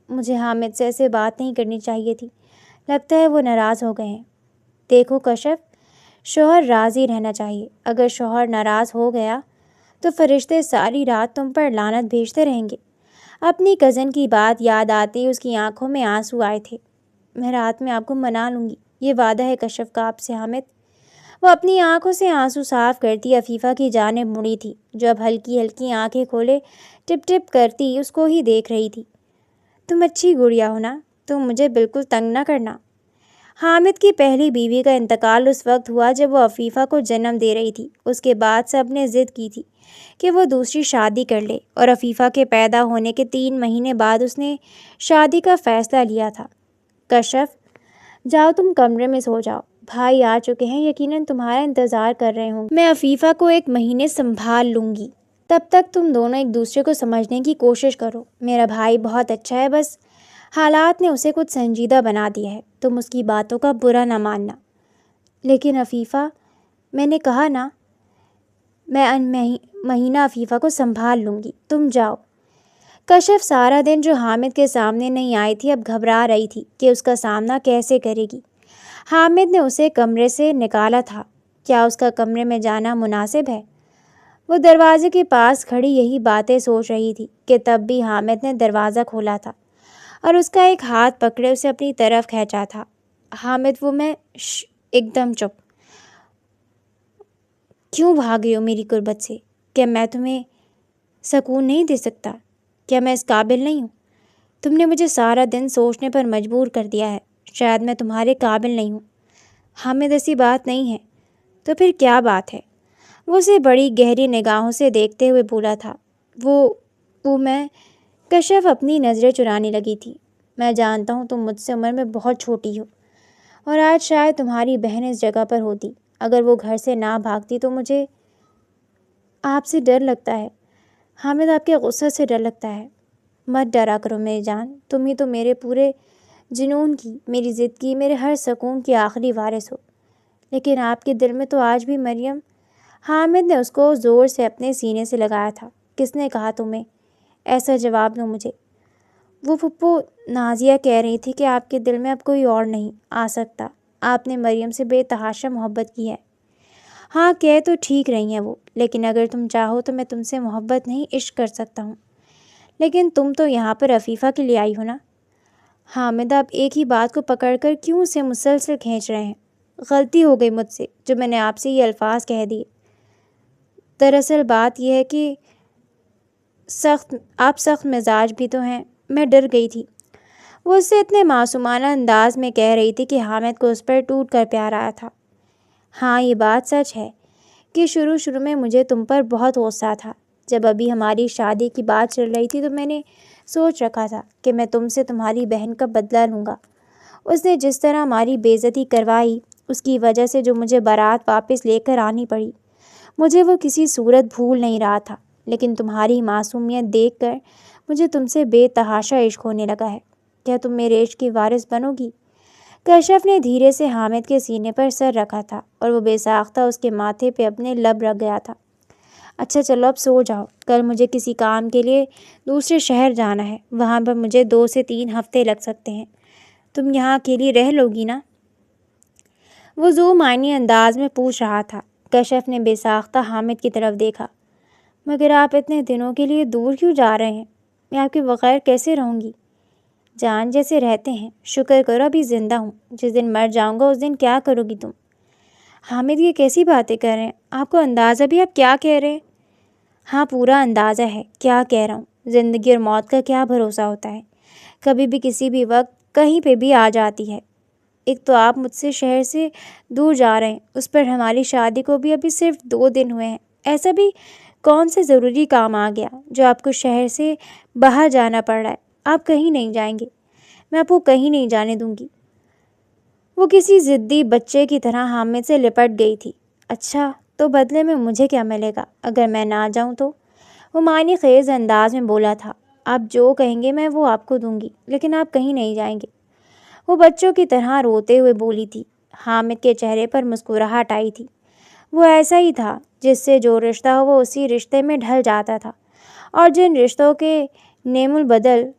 مجھے حامد سے ایسے بات نہیں کرنی چاہیے تھی، لگتا ہے وہ ناراض ہو گئے ہیں۔ دیکھو کشف، شوہر راضی رہنا چاہیے، اگر شوہر ناراض ہو گیا تو فرشتے ساری رات تم پر لعنت بھیجتے رہیں گے۔ اپنی کزن کی بات یاد آتی اس کی آنکھوں میں آنسو آئے تھے۔ میں رات میں آپ کو منا لوں گی، یہ وعدہ ہے کشف کا آپ سے حامد۔ وہ اپنی آنکھوں سے آنسو صاف کرتی عفیفہ کی جانب مڑی تھی، جو اب ہلکی ہلکی آنکھیں کھولے ٹپ ٹپ کرتی اس کو ہی دیکھ رہی تھی۔ تم اچھی گڑیا ہو نا، تم مجھے بالکل تنگ نہ کرنا۔ حامد کی پہلی بیوی کا انتقال اس وقت ہوا جب وہ عفیفہ کو جنم دے رہی تھی۔ اس کے بعد سب نے ضد کی تھی کہ وہ دوسری شادی کر لے، اور عفیفہ کے پیدا ہونے کے 3 مہینے بعد اس نے شادی کا فیصلہ لیا تھا۔ کشف، جاؤ تم کمرے میں سو جاؤ، بھائی آ چکے ہیں، یقیناً تمہارا انتظار کر رہے ہوں گے۔ میں عفیفہ کو 1 مہینے سنبھال لوں گی، تب تک تم دونوں ایک دوسرے کو سمجھنے کی کوشش کرو۔ میرا بھائی بہت اچھا ہے، بس حالات نے اسے کچھ سنجیدہ بنا دیا ہے، تم اس کی باتوں کا برا نہ ماننا۔ لیکن عفیفہ، میں نے کہا نا، میں مہینہ عفیفہ کو سنبھال لوں گی، تم جاؤ۔ کشف سارا دن جو حامد کے سامنے نہیں آئی تھی، اب گھبرا رہی تھی کہ اس کا سامنا کیسے کرے گی۔ حامد نے اسے کمرے سے نکالا تھا، کیا اس کا کمرے میں جانا مناسب ہے؟ وہ دروازے کے پاس کھڑی یہی باتیں سوچ رہی تھی کہ تب بھی حامد نے دروازہ کھولا تھا اور اس کا ایک ہاتھ پکڑے اسے اپنی طرف کھینچا تھا۔ حامد، وہ میں ایک دم چپ۔ کیوں بھاگے ہو میری قربت سے؟ کیا میں تمہیں سکون نہیں دے سکتا؟ کیا میں اس قابل نہیں ہوں؟ تم نے مجھے سارا دن سوچنے پر مجبور کر دیا ہے، شاید میں تمہارے قابل نہیں ہوں۔ حامد، ایسی بات نہیں ہے، تو پھر کیا بات ہے؟ وہ اسے بڑی گہری نگاہوں سے دیکھتے ہوئے بولا تھا۔ وہ میں کشف اپنی نظریں چرانے لگی تھی۔ میں جانتا ہوں تم مجھ سے عمر میں بہت چھوٹی ہو، اور آج شاید تمہاری بہن اس جگہ پر ہوتی۔ اگر وہ گھر سے نہ بھاگتی تو مجھے آپ سے ڈر لگتا ہے حامد، آپ کے غصے سے ڈر لگتا ہے۔ مت ڈرا کرو میری جان، تم ہی تو میرے پورے جنون کی، میری ضد کی، میرے ہر سکون کی آخری وارث ہو۔ لیکن آپ کے دل میں تو آج بھی مریم۔ حامد نے اس کو زور سے اپنے سینے سے لگایا تھا۔ کس نے کہا تمہیں ایسا جواب دو مجھے؟ وہ پھپھو نازیہ کہہ رہی تھی کہ آپ کے دل میں اب کوئی اور نہیں آ سکتا۔ آپ نے مریم سے بے تحاشا محبت کی ہے۔ ہاں کہہ تو ٹھیک رہی ہیں وہ، لیکن اگر تم چاہو تو میں تم سے محبت نہیں عشق کر سکتا ہوں۔ لیکن تم تو یہاں پر عفیفہ کے لیے آئی ہو نا؟ حامد، آپ ایک ہی بات کو پکڑ کر کیوں اسے مسلسل کھینچ رہے ہیں؟ غلطی ہو گئی مجھ سے جو میں نے آپ سے یہ الفاظ کہہ دیے۔ دراصل بات یہ ہے کہ آپ سخت مزاج بھی تو ہیں، میں ڈر گئی تھی۔ وہ اس سے اتنے معصومانہ انداز میں کہہ رہی تھی کہ حامد کو اس پر ٹوٹ کر پیار آیا تھا۔ ہاں یہ بات سچ ہے کہ شروع میں مجھے تم پر بہت غصہ تھا۔ جب ابھی ہماری شادی کی بات چل رہی تھی تو میں نے سوچ رکھا تھا کہ میں تم سے تمہاری بہن کا بدلہ لوں گا۔ اس نے جس طرح ہماری بے عزتی کروائی، اس کی وجہ سے جو مجھے بارات واپس لے کر آنی پڑی، مجھے وہ کسی صورت بھول نہیں رہا تھا۔ لیکن تمہاری معصومیت دیکھ کر مجھے تم سے بے تحاشا عشق ہونے لگا ہے۔ کیا تم میرے عشق کی وارث بنو گی؟ کشف نے دھیرے سے حامد کے سینے پر سر رکھا تھا اور وہ بے ساختہ اس کے ماتھے پہ اپنے لب رکھ گیا تھا۔ اچھا چلو اب سو جاؤ، کل مجھے کسی کام کے لیے دوسرے شہر جانا ہے، وہاں پر مجھے 2 سے 3 ہفتے لگ سکتے ہیں۔ تم یہاں اکیلی رہ لو گی نا؟ وہ ذو معنی انداز میں پوچھ رہا تھا۔ کشف نے بے ساختہ حامد کی طرف دیکھا۔ مگر آپ اتنے دنوں کے لیے دور کیوں جا رہے ہیں؟ میں آپ کے بغیر کیسے رہوں گی؟ جان جیسے رہتے ہیں، شکر کرو ابھی زندہ ہوں، جس دن مر جاؤں گا اس دن کیا کرو گی تم؟ حامد یہ کیسی باتیں کر رہے ہیں؟ آپ کو اندازہ بھی آپ کیا کہہ رہے ہیں؟ ہاں پورا اندازہ ہے کیا کہہ رہا ہوں۔ زندگی اور موت کا کیا بھروسہ ہوتا ہے، کبھی بھی کسی بھی وقت کہیں پہ بھی آ جاتی ہے۔ ایک تو آپ مجھ سے شہر سے دور جا رہے ہیں، اس پر ہماری شادی کو بھی ابھی صرف 2 دن ہوئے ہیں۔ ایسا بھی کون سے ضروری کام آ گیا جو آپ کو شہر سے باہر جانا پڑ رہا ہے؟ آپ کہیں نہیں جائیں گے، میں آپ کو کہیں نہیں جانے دوں گی۔ وہ کسی ضدی بچے کی طرح حامد سے لپٹ گئی تھی۔ اچھا تو بدلے میں مجھے کیا ملے گا اگر میں نہ جاؤں تو؟ وہ معنی خیز انداز میں بولا تھا۔ آپ جو کہیں گے میں وہ آپ کو دوں گی، لیکن آپ کہیں نہیں جائیں گے۔ وہ بچوں کی طرح روتے ہوئے بولی تھی۔ حامد کے چہرے پر مسکراہٹ آئی تھی۔ وہ ایسا ہی تھا جس سے جو رشتہ ہو وہ اسی رشتے میں ڈھل جاتا تھا، اور جن رشتوں کے نیم البدل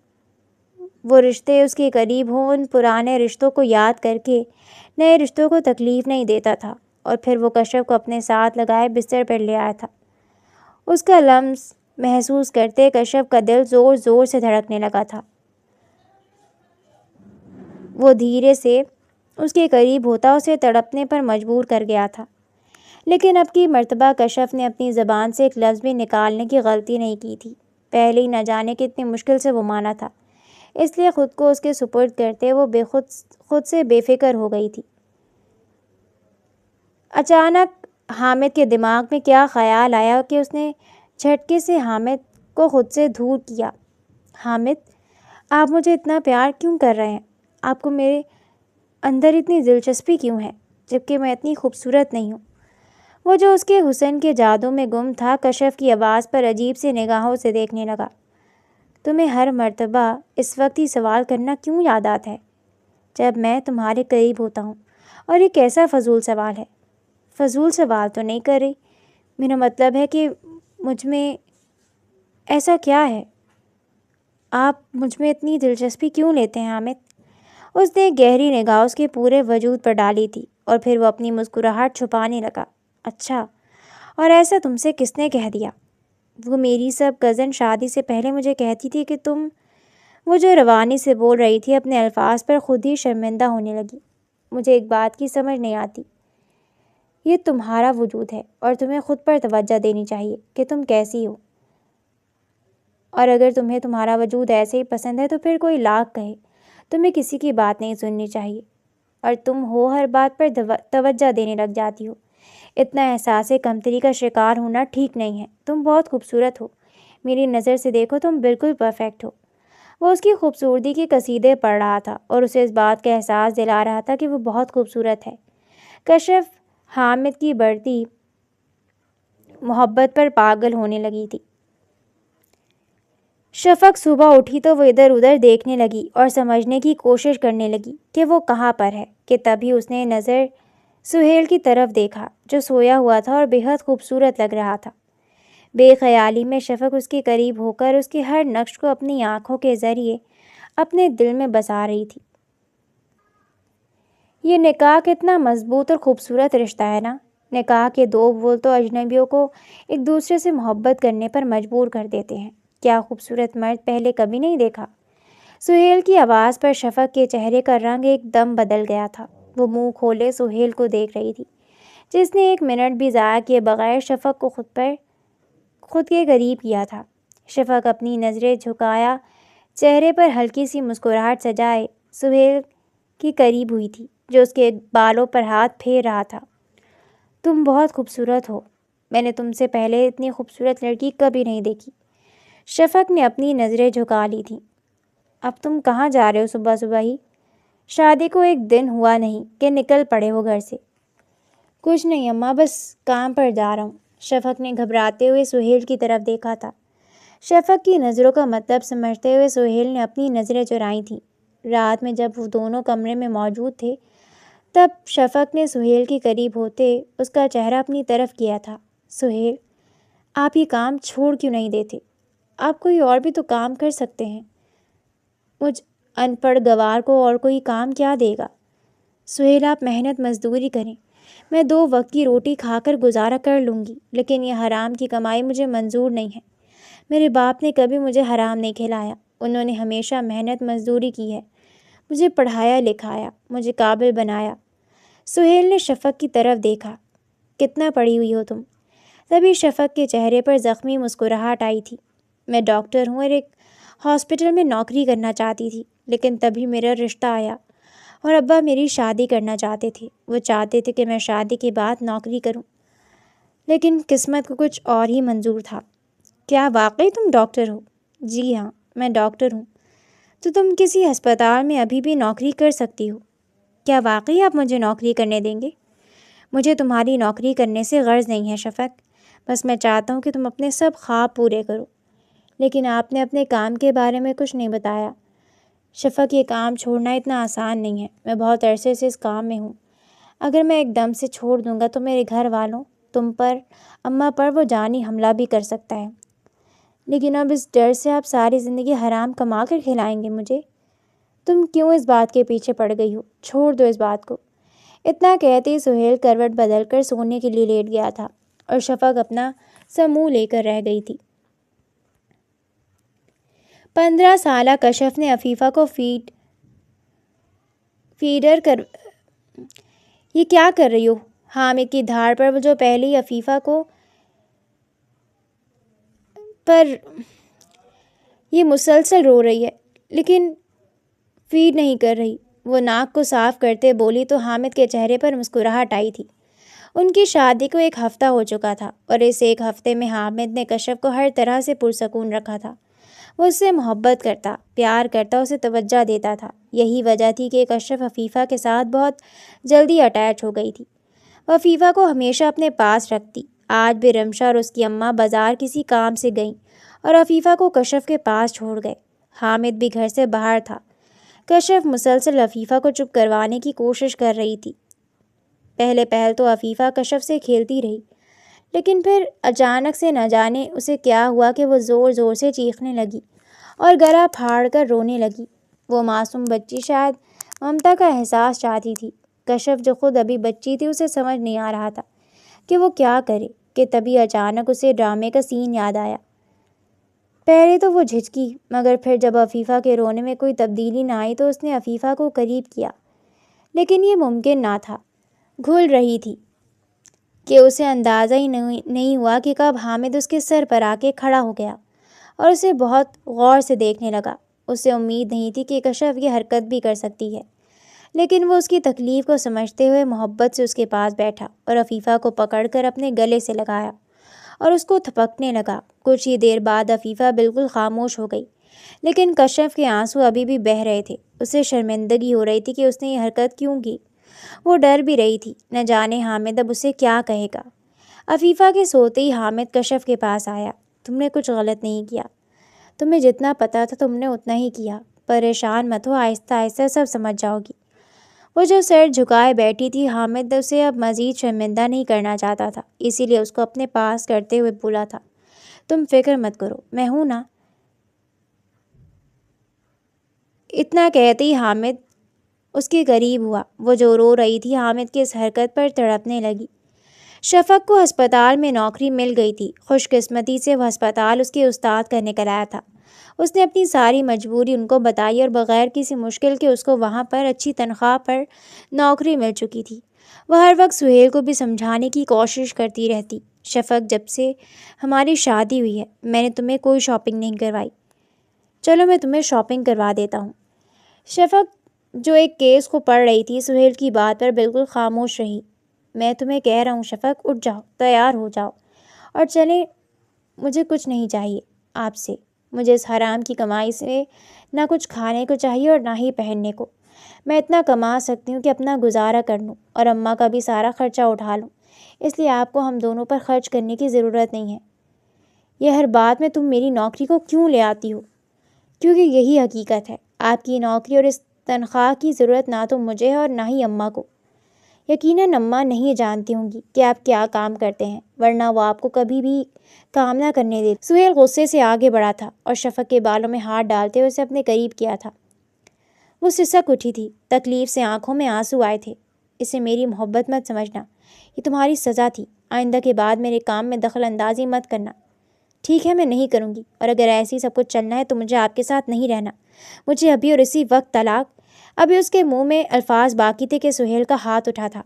وہ رشتے اس کے قریب ہوں، ان پرانے رشتوں کو یاد کر کے نئے رشتوں کو تکلیف نہیں دیتا تھا۔ اور پھر وہ کشف کو اپنے ساتھ لگائے بستر پر لے آیا تھا۔ اس کا لمس محسوس کرتے کشف کا دل زور زور سے دھڑکنے لگا تھا۔ وہ دھیرے سے اس کے قریب ہوتا اسے تڑپنے پر مجبور کر گیا تھا۔ لیکن اب کی مرتبہ کشف نے اپنی زبان سے ایک لفظ بھی نکالنے کی غلطی نہیں کی تھی۔ پہلے ہی نہ جانے کتنی مشکل سے وہ مانا تھا، اس لیے خود کو اس کے سپرد کرتے وہ خود سے بے فکر ہو گئی تھی۔ اچانک حامد کے دماغ میں کیا خیال آیا کہ اس نے جھٹکے سے حامد کو خود سے دور کیا۔ حامد، آپ مجھے اتنا پیار کیوں کر رہے ہیں؟ آپ کو میرے اندر اتنی دلچسپی کیوں ہے جبکہ میں اتنی خوبصورت نہیں ہوں؟ وہ جو اس کے حسن کے جادو میں گم تھا کشف کی آواز پر عجیب سے نگاہوں سے دیکھنے لگا۔ تمہیں ہر مرتبہ اس وقت ہی سوال کرنا کیوں یاد آتا ہے جب میں تمہارے قریب ہوتا ہوں؟ اور یہ کیسا فضول سوال ہے؟ فضول سوال تو نہیں کر رہی، میرا مطلب ہے کہ مجھ میں ایسا کیا ہے؟ آپ مجھ میں اتنی دلچسپی کیوں لیتے ہیں حامد؟ اس نے گہری نگاہ اس کے پورے وجود پر ڈالی تھی اور پھر وہ اپنی مسکراہٹ چھپانے لگا۔ اچھا، اور ایسا تم سے کس نے کہہ دیا؟ وہ میری سب کزن شادی سے پہلے مجھے کہتی تھی کہ تم… وہ جو روانی سے بول رہی تھی اپنے الفاظ پر خود ہی شرمندہ ہونے لگی۔ مجھے ایک بات کی سمجھ نہیں آتی، یہ تمہارا وجود ہے اور تمہیں خود پر توجہ دینی چاہیے کہ تم کیسی ہو، اور اگر تمہیں تمہارا وجود ایسے ہی پسند ہے تو پھر کوئی لاکھ کہے، تمہیں کسی کی بات نہیں سننی چاہیے، اور تم ہو ہر بات پر توجہ دینے لگ جاتی ہو۔ اتنا احساس کمتری کا شکار ہونا ٹھیک نہیں ہے۔ تم بہت خوبصورت ہو، میری نظر سے دیکھو تم بالکل پرفیکٹ ہو۔ وہ اس کی خوبصورتی کے قصیدے پڑھ رہا تھا اور اسے اس بات کا احساس دلا رہا تھا کہ وہ بہت خوبصورت ہے۔ کشف حامد کی بڑھتی محبت پر پاگل ہونے لگی تھی۔ شفق صبح اٹھی تو وہ ادھر ادھر دیکھنے لگی اور سمجھنے کی کوشش کرنے لگی کہ وہ کہاں پر ہے، کہ تبھی اس نے نظر سہیل کی طرف دیکھا جو سویا ہوا تھا اور بے حد خوبصورت لگ رہا تھا۔ بے خیالی میں شفق اس کے قریب ہو کر اس کے ہر نقش کو اپنی آنکھوں کے ذریعے اپنے دل میں بسا رہی تھی۔ یہ نکاح کتنا مضبوط اور خوبصورت رشتہ ہے نا۔ نکاح کے دو بول تو اجنبیوں کو ایک دوسرے سے محبت کرنے پر مجبور کر دیتے ہیں۔ کیا خوبصورت مرد پہلے کبھی نہیں دیکھا؟ سہیل کی آواز پر شفق کے چہرے کا رنگ ایک دم بدل گیا تھا۔ وہ منہ کھولے سہیل کو دیکھ رہی تھی، جس نے ایک منٹ بھی ضائع کیے بغیر شفق کو خود کے قریب کیا تھا۔ شفق اپنی نظریں جھکایا چہرے پر ہلکی سی مسکراہٹ سجائے سہیل کی قریب ہوئی تھی، جو اس کے بالوں پر ہاتھ پھیر رہا تھا۔ تم بہت خوبصورت ہو، میں نے تم سے پہلے اتنی خوبصورت لڑکی کبھی نہیں دیکھی۔ شفق نے اپنی نظریں جھکا لی تھیں۔ اب تم کہاں جا رہے ہو صبح صبح ہی؟ شادی کو ایک دن ہوا نہیں کہ نکل پڑے ہو گھر سے۔ کچھ نہیں اماں، بس کام پر جا رہا ہوں۔ شفق نے گھبراتے ہوئے سہیل کی طرف دیکھا تھا۔ شفق کی نظروں کا مطلب سمجھتے ہوئے سہیل نے اپنی نظریں چرائی تھیں۔ رات میں جب وہ دونوں کمرے میں موجود تھے تب شفق نے سہیل کے قریب ہوتے اس کا چہرہ اپنی طرف کیا تھا۔ سہیل، آپ یہ کام چھوڑ کیوں نہیں دیتے؟ آپ کوئی اور بھی تو کام کر سکتے ہیں۔ مجھ ان پڑھ گوار کو اور کوئی کام کیا دے گا؟ سہیل، آپ محنت مزدوری کریں، میں 2 وقت کی روٹی کھا کر گزارا کر لوں گی، لیکن یہ حرام کی کمائی مجھے منظور نہیں ہے۔ میرے باپ نے کبھی مجھے حرام نہیں کھلایا، انہوں نے ہمیشہ محنت مزدوری کی ہے، مجھے پڑھایا لکھایا، مجھے قابل بنایا۔ سہیل نے شفق کی طرف دیکھا۔ کتنا پڑھی ہوئی ہو تم؟ تبھی شفق کے چہرے پر زخمی مسکراہٹ آئی تھی۔ میں ڈاکٹر ہوں اور ایک ہاسپٹل میں نوکری کرنا چاہتی تھی، لیکن تبھی میرا رشتہ آیا اور ابا میری شادی کرنا چاہتے تھے۔ وہ چاہتے تھے کہ میں شادی کے بعد نوکری کروں، لیکن قسمت کو کچھ اور ہی منظور تھا۔ کیا واقعی تم ڈاکٹر ہو؟ جی ہاں، میں ڈاکٹر ہوں۔ تو تم کسی ہسپتال میں ابھی بھی نوکری کر سکتی ہو۔ کیا واقعی آپ مجھے نوکری کرنے دیں گے؟ مجھے تمہاری نوکری کرنے سے غرض نہیں ہے شفق، بس میں چاہتا ہوں کہ تم اپنے سب خواب پورے کرو۔ لیکن آپ نے اپنے کام کے بارے میں کچھ نہیں بتایا۔ شفق، یہ کام چھوڑنا اتنا آسان نہیں ہے، میں بہت عرصے سے اس کام میں ہوں۔ اگر میں ایک دم سے چھوڑ دوں گا تو میرے گھر والوں، تم پر، اماں پر وہ جانی حملہ بھی کر سکتا ہے۔ لیکن اب اس ڈر سے آپ ساری زندگی حرام کما کر کھلائیں گے مجھے۔ تم کیوں اس بات کے پیچھے پڑ گئی ہو؟ چھوڑ دو اس بات کو۔ اتنا کہتے ہی سہیل کروٹ بدل کر سونے کے لیے لیٹ گیا تھا اور شفق اپنا سا منہ لے کر رہ گئی تھی۔ 15 سالہ کشف نے عفیفہ کو فیڈر کر یہ کیا کر رہی ہو؟ حامد کی دھاڑ پر وہ جو پہلے ہی عفیفہ کو پر یہ مسلسل رو رہی ہے، لیکن فیڈ نہیں کر رہی۔ وہ ناک کو صاف کرتے بولی تو حامد کے چہرے پر مسکراہٹ آئی تھی۔ ان کی شادی کو 1 ہفتہ ہو چکا تھا اور اس 1 ہفتے میں حامد نے کشف کو ہر طرح سے پرسکون رکھا تھا۔ وہ اس سے محبت کرتا، پیار کرتا، اسے توجہ دیتا تھا۔ یہی وجہ تھی کہ کشف عفیفہ کے ساتھ بہت جلدی اٹیچ ہو گئی تھی۔ وہ عفیفہ کو ہمیشہ اپنے پاس رکھتی۔ آج بھی رمشا اور اس کی اماں بازار کسی کام سے گئیں اور عفیفہ کو کشف کے پاس چھوڑ گئے۔ حامد بھی گھر سے باہر تھا۔ کشف مسلسل عفیفہ کو چپ کروانے کی کوشش کر رہی تھی۔ پہل تو عفیفہ کشف سے کھیلتی رہی، لیکن پھر اچانک سے نہ جانے اسے کیا ہوا کہ وہ زور زور سے چیخنے لگی اور گلا پھاڑ کر رونے لگی۔ وہ معصوم بچی شاید ممتا کا احساس چاہتی تھی۔ کشف جو خود ابھی بچی تھی، اسے سمجھ نہیں آ رہا تھا کہ وہ کیا کرے، کہ تبھی اچانک اسے ڈرامے کا سین یاد آیا۔ پہلے تو وہ جھجکی، مگر پھر جب عفیفہ کے رونے میں کوئی تبدیلی نہ آئی تو اس نے عفیفہ کو قریب کیا، لیکن یہ ممکن نہ تھا۔ گھل رہی تھی کہ اسے اندازہ ہی نہیں ہوا کہ کب حامد اس کے سر پر آ کے کھڑا ہو گیا اور اسے بہت غور سے دیکھنے لگا۔ اسے امید نہیں تھی کہ کشف یہ حرکت بھی کر سکتی ہے، لیکن وہ اس کی تکلیف کو سمجھتے ہوئے محبت سے اس کے پاس بیٹھا اور عفیفہ کو پکڑ کر اپنے گلے سے لگایا اور اس کو تھپکنے لگا۔ کچھ ہی دیر بعد عفیفہ بالکل خاموش ہو گئی، لیکن کشف کے آنسو ابھی بھی بہہ رہے تھے۔ اسے شرمندگی ہو رہی تھی کہ اس نے یہ حرکت کیوں کی۔ وہ ڈر بھی رہی تھی، نہ جانے حامد اب اسے کیا کہے گا۔ عفیفہ کے سوتے ہی حامد کشف کے پاس آیا۔ تم نے کچھ غلط نہیں کیا، تمہیں جتنا پتہ تھا تم نے اتنا ہی کیا، پریشان مت ہو، آہستہ آہستہ سب سمجھ جاؤ گی۔ وہ جو سر جھکائے بیٹھی تھی، حامد اسے اب مزید شرمندہ نہیں کرنا چاہتا تھا، اسی لیے اس کو اپنے پاس کرتے ہوئے بولا تھا، تم فکر مت کرو، میں ہوں نا۔ اتنا کہتے ہی حامد اس کے قریب ہوا۔ وہ جو رو رہی تھی حامد کی اس حرکت پر تڑپنے لگی۔ شفق کو ہسپتال میں نوکری مل گئی تھی۔ خوش قسمتی سے وہ ہسپتال اس کے استاد کا نکل آیا تھا۔ اس نے اپنی ساری مجبوری ان کو بتائی اور بغیر کسی مشکل کے اس کو وہاں پر اچھی تنخواہ پر نوکری مل چکی تھی۔ وہ ہر وقت سہیل کو بھی سمجھانے کی کوشش کرتی رہتی، شفق جب سے ہماری شادی ہوئی ہے میں نے تمہیں کوئی شاپنگ نہیں کروائی، چلو میں تمہیں شاپنگ کروا دیتا ہوں۔ شفق جو ایک کیس کو پڑھ رہی تھی سہیل کی بات پر بالکل خاموش رہی۔ میں تمہیں کہہ رہا ہوں شفق، اٹھ جاؤ، تیار ہو جاؤ اور چلیں، مجھے کچھ نہیں چاہیے آپ سے، مجھے اس حرام کی کمائی سے نہ کچھ کھانے کو چاہیے اور نہ ہی پہننے کو۔ میں اتنا کما سکتی ہوں کہ اپنا گزارا کر لوں اور اماں کا بھی سارا خرچہ اٹھا لوں، اس لیے آپ کو ہم دونوں پر خرچ کرنے کی ضرورت نہیں ہے۔ یہ ہر بات میں تم میری نوکری کو کیوں لے آتی ہو؟ کیونکہ یہی حقیقت ہے، آپ کی نوکری اور اس تنخواہ کی ضرورت نہ تو مجھے ہے اور نہ ہی اماں کو۔ یقیناً اماں نہیں جانتی ہوں گی کہ آپ کیا کام کرتے ہیں، ورنہ وہ آپ کو کبھی بھی کام نہ کرنے دیتی۔ سہیل غصے سے آگے بڑھا تھا اور شفق کے بالوں میں ہاتھ ڈالتے ہوئے اسے اپنے قریب کیا تھا۔ وہ سسک اٹھی تھی، تکلیف سے آنکھوں میں آنسو آئے تھے۔ اسے میری محبت مت سمجھنا، یہ تمہاری سزا تھی، آئندہ کے بعد میرے کام میں دخل اندازی مت کرنا۔ ٹھیک ہے، میں نہیں کروں گی، اور اگر ایسے ہی سب کچھ چلنا ہے تو مجھے آپ کے ساتھ نہیں رہنا، مجھے ابھی اور اسی وقت طلاق۔ ابھی اس کے منہ میں الفاظ باقی تھے کہ سہیل کا ہاتھ اٹھا تھا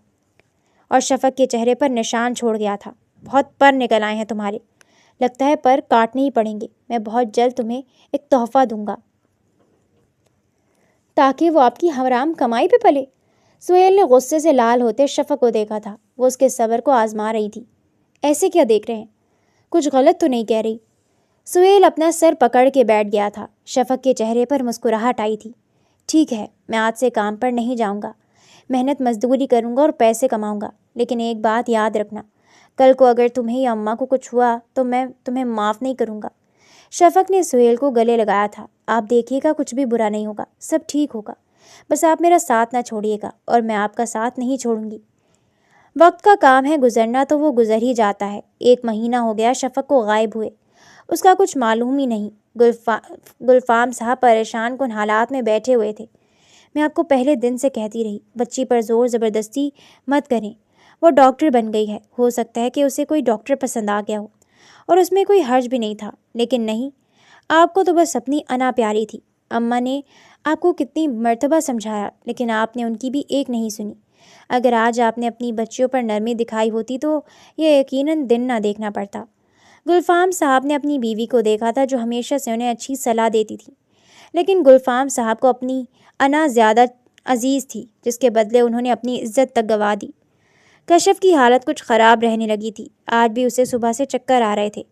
اور شفق کے چہرے پر نشان چھوڑ گیا تھا۔ بہت پر نکل آئے ہیں تمہارے، لگتا ہے پر کاٹنے ہی پڑیں گے۔ میں بہت جلد تمہیں ایک تحفہ دوں گا تاکہ وہ آپ کی حرام کمائی پہ پلے۔ سہیل نے غصے سے لال ہوتے شفق کو دیکھا تھا، وہ اس کے صبر کو آزما رہی تھی۔ ایسے کیا دیکھ رہے ہیں؟ کچھ غلط تو نہیں کہہ رہی؟ سہیل اپنا سر پکڑ کے بیٹھ گیا تھا۔ شفق کے چہرے پر مسکراہٹ آئی تھی۔ ٹھیک ہے، میں آج سے کام پر نہیں جاؤں گا، محنت مزدوری کروں گا اور پیسے کماؤں گا، لیکن ایک بات یاد رکھنا، کل کو اگر تمہیں یا اماں کو کچھ ہوا تو میں تمہیں معاف نہیں کروں گا۔ شفق نے سہیل کو گلے لگایا تھا۔ آپ دیکھیے گا، کچھ بھی برا نہیں ہوگا، سب ٹھیک ہوگا، بس آپ میرا ساتھ نہ چھوڑیے گا اور میں آپ کا ساتھ نہیں چھوڑوں گی۔ وقت کا کام ہے گزرنا تو وہ گزر ہی جاتا ہے۔ 1 مہینہ ہو گیا شفق کو غائب ہوئے، اس کا کچھ معلوم ہی نہیں۔ گلفام صاحب پریشان کن حالات میں بیٹھے ہوئے تھے۔ میں آپ کو پہلے دن سے کہتی رہی، بچی پر زور زبردستی مت کریں، وہ ڈاکٹر بن گئی ہے، ہو سکتا ہے کہ اسے کوئی ڈاکٹر پسند آ گیا ہو اور اس میں کوئی حرج بھی نہیں تھا، لیکن نہیں، آپ کو تو بس اپنی انا پیاری تھی۔ اماں نے آپ کو کتنی مرتبہ سمجھایا لیکن آپ نے ان کی بھی ایک نہیں سنی۔ اگر آج آپ نے اپنی بچیوں پر نرمی دکھائی ہوتی تو یہ یقیناً دن نہ دیکھنا پڑتا۔ گلفام صاحب نے اپنی بیوی کو دیکھا تھا جو ہمیشہ سے انہیں اچھی صلاح دیتی تھی، لیکن گلفام صاحب کو اپنی انا زیادہ عزیز تھی، جس کے بدلے انہوں نے اپنی عزت تک گنوا دی۔ کشف کی حالت کچھ خراب رہنے لگی تھی، آج بھی اسے صبح سے چکر آ رہے تھے۔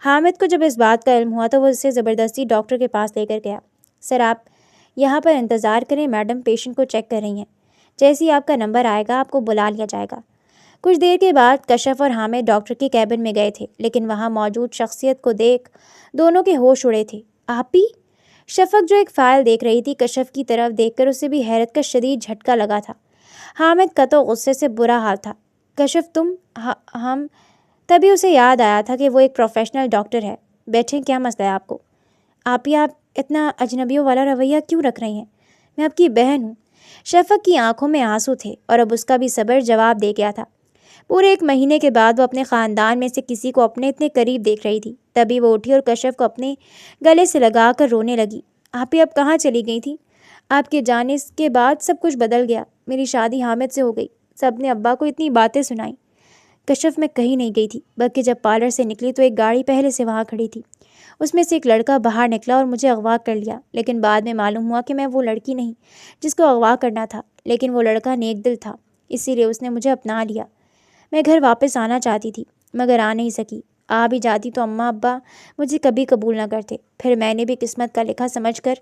حامد کو جب اس بات کا علم ہوا تو وہ اسے زبردستی ڈاکٹر کے پاس لے کر گیا۔ سر آپ یہاں پر انتظار کریں، میڈم پیشنٹ کو چیک کر رہی ہیں، جیسے ہی آپ کا نمبر آئے گا آپ کو بلا لیا جائے گا۔ کچھ دیر کے بعد کشف اور حامد ڈاکٹر کے کیبن میں گئے تھے، لیکن وہاں موجود شخصیت کو دیکھ دونوں کے ہوش اڑے تھے۔ آپ بھی؟ شفق جو ایک فائل دیکھ رہی تھی کشف کی طرف دیکھ کر اسے بھی حیرت کا شدید جھٹکا لگا تھا۔ حامد کا تو غصے سے برا حال تھا۔ کشف تم؟ ہم تبھی اسے یاد آیا تھا کہ وہ ایک پروفیشنل ڈاکٹر ہے۔ بیٹھیں، کیا مسئلہ ہے آپ کو؟ آپ اتنا اجنبیوں والا رویہ کیوں رکھ رہی ہیں؟ میں آپ کی بہن ہوں۔ شفق کی آنکھوں میں آنسو تھے اور اب اس کا بھی صبر جواب دے گیا تھا۔ پورے 1 مہینے کے بعد وہ اپنے خاندان میں سے کسی کو اپنے اتنے قریب دیکھ رہی تھی۔ تبھی وہ اٹھی اور کشف کو اپنے گلے سے لگا کر رونے لگی۔ آپ ہی اب کہاں چلی گئی تھیں؟ آپ کے جانے کے بعد سب کچھ بدل گیا، میری شادی حامد سے ہو گئی، سب نے ابا کو اتنی باتیں سنائیں۔ کشف میں کہیں نہیں گئی تھی، بلکہ جب پارلر سے نکلی تو ایک گاڑی پہلے سے وہاں کھڑی تھی، اس میں سے ایک لڑکا باہر نکلا اور مجھے اغوا کر لیا، لیکن بعد میں معلوم ہوا کہ میں وہ لڑکی نہیں جس کو اغوا کرنا تھا، لیکن وہ لڑکا نیک دل تھا، اسی لیے اس نے مجھے اپنا لیا۔ میں گھر واپس آنا چاہتی تھی مگر آ نہیں سکی، آ بھی جاتی تو اماں ابا مجھے کبھی قبول نہ کرتے، پھر میں نے بھی قسمت کا لکھا سمجھ کر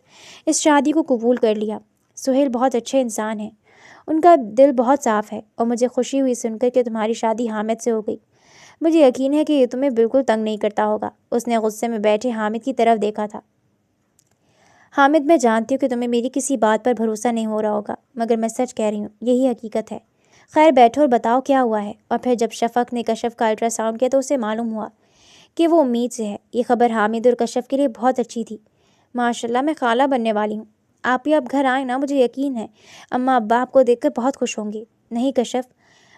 اس شادی کو قبول کر لیا۔ سہیل بہت اچھے انسان ہیں، ان کا دل بہت صاف ہے، اور مجھے خوشی ہوئی سن کر کہ تمہاری شادی حامد سے ہو گئی۔ مجھے یقین ہے کہ یہ تمہیں بالکل تنگ نہیں کرتا ہوگا۔ اس نے غصے میں بیٹھے حامد کی طرف دیکھا تھا۔ حامد، میں جانتی ہوں کہ تمہیں میری کسی بات پر بھروسہ نہیں ہو رہا ہوگا، مگر میں سچ کہہ رہی ہوں، یہی حقیقت ہے۔ خیر بیٹھو اور بتاؤ کیا ہوا ہے۔ اور پھر جب شفق نے کشف کا الٹرا ساؤنڈ کیا تو اسے معلوم ہوا کہ وہ امید سے ہے۔ یہ خبر حامد اور کشف کے لیے بہت اچھی تھی۔ ماشاءاللہ، میں خالہ بننے والی ہوں۔ آپ بھی اب گھر آئیں نا، مجھے یقین ہے اماں ابا آپ کو دیکھ کر بہت خوش ہوں گے۔ نہیں کشف،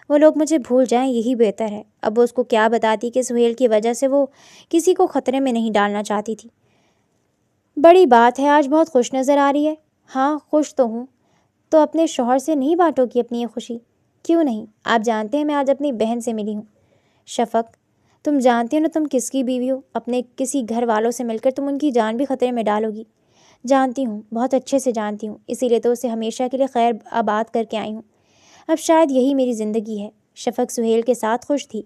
وہ لوگ مجھے بھول جائیں یہی بہتر ہے۔ اب وہ اس کو کیا بتاتی کہ سہیل کی وجہ سے وہ کسی کو خطرے میں نہیں ڈالنا چاہتی تھی۔ بڑی بات ہے، آج بہت خوش نظر آ رہی ہے۔ ہاں خوش تو ہوں۔ تو اپنے شوہر سے نہیں بانٹو گی اپنی یہ خوشی؟ کیوں نہیں، آپ جانتے ہیں میں آج اپنی بہن سے ملی ہوں۔ شفق، تم جانتے ہو نا تم کس کی بیوی ہو؟ اپنے کسی گھر والوں سے مل کر تم ان کی جان بھی خطرے میں ڈالو گی۔ جانتی ہوں، بہت اچھے سے جانتی ہوں، اسی لیے تو اسے ہمیشہ کے لیے خیر آباد کر کے آئی ہوں۔ اب شاید یہی میری زندگی ہے۔ شفق سہیل کے ساتھ خوش تھی،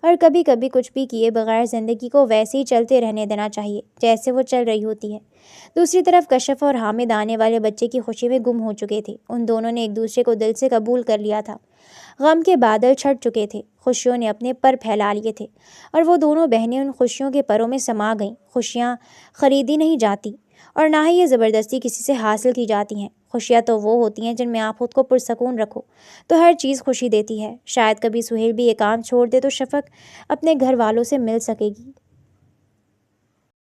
اور کبھی کبھی کچھ بھی کیے بغیر زندگی کو ویسے ہی چلتے رہنے دینا چاہیے جیسے وہ چل رہی ہوتی ہے۔ دوسری طرف کشف اور حامد آنے والے بچے کی خوشی میں گم ہو چکے تھے۔ ان دونوں نے ایک دوسرے کو دل سے قبول کر لیا تھا۔ غم کے بادل چھٹ چکے تھے، خوشیوں نے اپنے پر پھیلا لیے تھے، اور وہ دونوں بہنیں ان خوشیوں کے پروں میں سما گئیں۔ خوشیاں خریدی نہیں جاتی، اور نہ ہی یہ زبردستی کسی سے حاصل کی جاتی ہیں۔ خوشیاں تو وہ ہوتی ہیں جن میں آپ خود کو پرسکون رکھو، تو ہر چیز خوشی دیتی ہے۔ شاید کبھی سہیل بھی یہ کام چھوڑ دے تو شفق اپنے گھر والوں سے مل سکے گی۔